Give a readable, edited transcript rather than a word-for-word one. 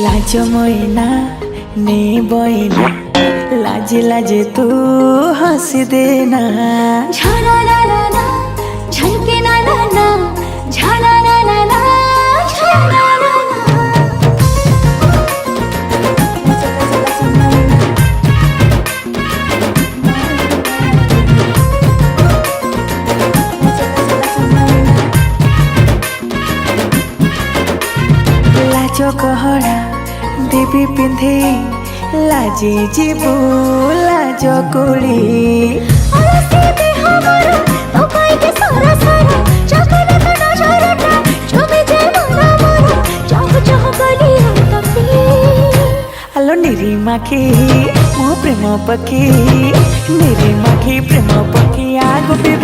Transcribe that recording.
लाज मोइना ने बोइना लाजे लाजे तू हंस देना। झाना ना ना ना झलके ना ना ना झाना ना ना ना झाना ना ना। लाज कहड़ा देवी पिंधे लाजे जीबू लाज कुड़ी। अलसी देह मोरा तो कोई के सारा सारा चाकना का नजरटा चुमे जे मोरा मोरा चाह चाह गली हम तपी। आलो निरीमाखी मो प्रेम पक्षी निरीमाखी प्रेम पक्षी आगो